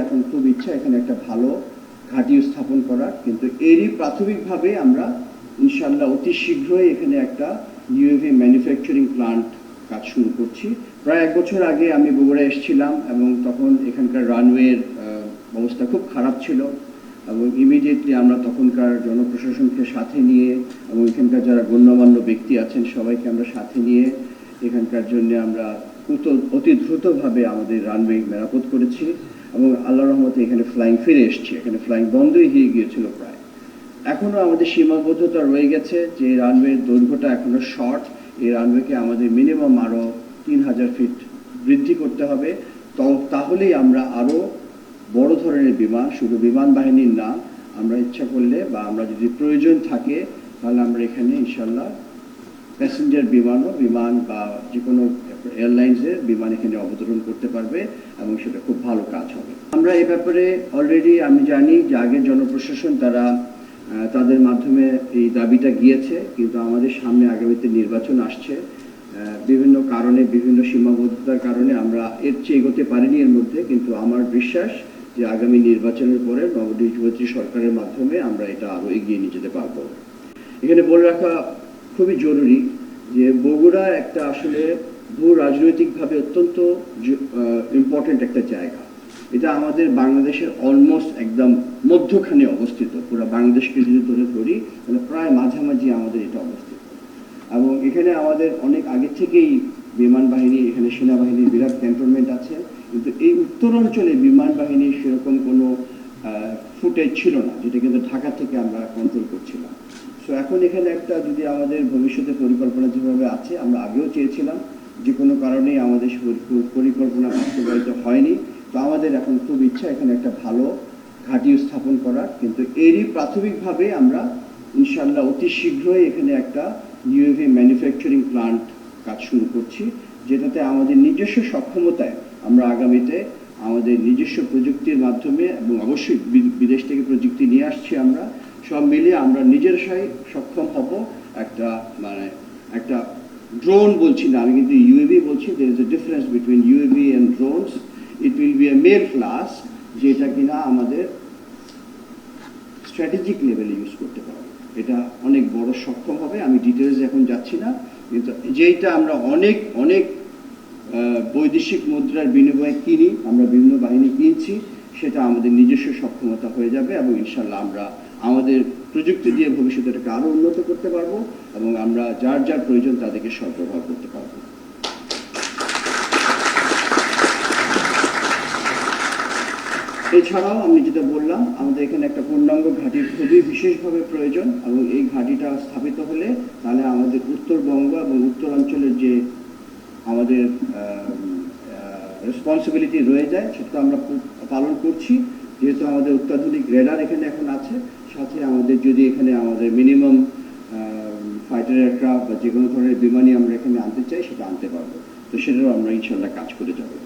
এখন খুব ইচ্ছা এখানে একটা ভালো ঘাঁটি স্থাপন করার, কিন্তু এরই প্রাথমিকভাবে আমরা ইনশাআল্লাহ অতি শীঘ্রই এখানে একটা ইউএভি ম্যানুফ্যাকচারিং প্লান্ট কাজ শুরু করছি। প্রায় 1 বছর আগে আমি বগুড়া এসেছিলাম এবং তখন এখানকার রানওয়ের অবস্থা খুব খারাপ ছিল এবং ইমিডিয়েটলি আমরা তখনকার জনপ্রশাসনকে সাথে নিয়ে এবং এখানকার যারা গণ্যমান্য ব্যক্তি আছেন সবাইকে আমরা সাথে নিয়ে এখানকার জন্য আমরা অতি দ্রুতভাবে আমাদের রানওয়ে মেরামত করেছি এবং আল্লাহর রহমতে এখানে ফ্লাইং ফিরে এসছে। এখানে ফ্লাইং বন্ধই হয়ে গিয়েছিল প্রায়। এখনও আমাদের সীমাবদ্ধতা রয়ে গেছে যে রানওয়ের দৈর্ঘ্যটা এখনও শর্ট। এই রানওয়েকে আমাদের মিনিমাম আরও 3000 ফিট বৃদ্ধি করতে হবে। তাহলেই আমরা আরও বড় ধরনের বিমান, শুধু বিমান বাহিনীর না, আমরা ইচ্ছা করলে বা আমরা যদি প্রয়োজন থাকে তাহলে আমরা এখানে ইনশাল্লাহ প্যাসেঞ্জার বিমান বা যে কোনো এয়ারলাইন্সের বিমান এখানে অবতরণ করতে পারবে এবং সেটা খুব ভালো কাজ হবে। আমরা এই ব্যাপারে অলরেডি আমি জানি যে আগের জনপ্রশাসন তাদের মাধ্যমে এই দাবিটা গিয়েছে, কিন্তু আমাদের সামনে আগামীতে নির্বাচন আসছে। বিভিন্ন কারণে, বিভিন্ন সীমাবদ্ধতার কারণে আমরা এর চেয়ে এগোতে পারিনি এর মধ্যে, কিন্তু আমার বিশ্বাস যে আগামী নির্বাচনের পরে নবনির্বাচিত সরকারের মাধ্যমে আমরা এটা আরও এগিয়ে নিয়ে যেতে পারবো। এখানে বলে রাখা খুবই জরুরি যে বগুড়া একটা আসলে ভূ রাজনৈতিকভাবে অত্যন্ত ইম্পর্টেন্ট একটা জায়গা। এটা আমাদের বাংলাদেশের অলমোস্ট একদম মধ্যখানে অবস্থিত। পুরো বাংলাদেশকে যদি ধরি তাহলে প্রায় মাঝামাঝি আমাদের এটা অবস্থিত এবং এখানে আমাদের অনেক আগে থেকেই বিমান বাহিনী, এখানে সেনাবাহিনীর বিরাট ক্যান্টনমেন্ট আছে, কিন্তু এই উত্তর অঞ্চলে বিমান বাহিনীর সেরকম কোনো ফুটেজ ছিল না, যেটা কিন্তু ঢাকা থেকে আমরা কন্ট্রোল করছিলাম। সো এখন এখানে একটা যদি আমাদের ভবিষ্যতে পরিকল্পনা যেভাবে আছে, আমরা আগেও চেয়েছিলাম, যে কোনো কারণেই আমাদের পরিকল্পনা বাস্তবায়িত হয়নি। তো আমাদের এখন খুব ইচ্ছা এখানে একটা ভালো ঘাঁটি স্থাপন করার, কিন্তু এরই প্রাথমিকভাবে আমরা ইনশাআল্লাহ অতি শীঘ্রই এখানে একটা ইউএভি ম্যানুফ্যাকচারিং প্লান্ট কাজ শুরু করছি, যেটাতে আমাদের নিজস্ব সক্ষমতায় আমরা আগামীতে আমাদের নিজস্ব প্রযুক্তির মাধ্যমে এবং অবশ্যই বিদেশ থেকে প্রযুক্তি নিয়ে আসছি আমরা, সব মিলিয়ে আমরা নিজেরাই সক্ষম হব একটা ড্রোন বলছি না, আমি কিন্তু ইউএভি বলছি। there is a difference between UAV and drones. It will be a male class, যেটা কিনা আমাদের স্ট্র্যাটেজিক লেভেলে ইউজ করতে পারবো। এটা অনেক বড় সক্ষম হবে। আমি ডিটেলস এখন যাচ্ছি না, কিন্তু যেইটা আমরা অনেক অনেক বৈদেশিক মুদ্রার বিনিময়ে কিনি, আমরা বিভিন্ন বাহিনী কিনছি, সেটা আমাদের নিজস্ব সক্ষমতা হয়ে যাবে এবং ইনশাল্লাহ আমরা আমাদের প্রযুক্তি দিয়ে ভবিষ্যতে এটাকে আরও উন্নত করতে পারবো এবং আমরা যার যার প্রয়োজন তাদেরকে সরবরাহ করতে পারবো। এছাড়াও আমি যেটা বললাম, আমাদের এখানে একটা পূর্ণাঙ্গ ঘাঁটি খুবই বিশেষভাবে প্রয়োজন এবং এই ঘাঁটিটা স্থাপিত হলে তাহলে আমাদের উত্তরবঙ্গ এবং উত্তরাঞ্চলের যে আমাদের রেসপন্সিবিলিটি রয়ে যায় সেটা আমরা পালন করছি। যেহেতু আমাদের অত্যাধুনিক রেডার এখানে এখন আছে, সাথে আমাদের যদি এখানে আমাদের মিনিমাম ফাইটার এয়ারক্রাফট বা যে কোনো ধরনের বিমানই আমরা এখানে আনতে চাই সেটা আনতে পারবো। তো সেটাও আমরা ইনশাল্লাহ কাজ করে যাবো।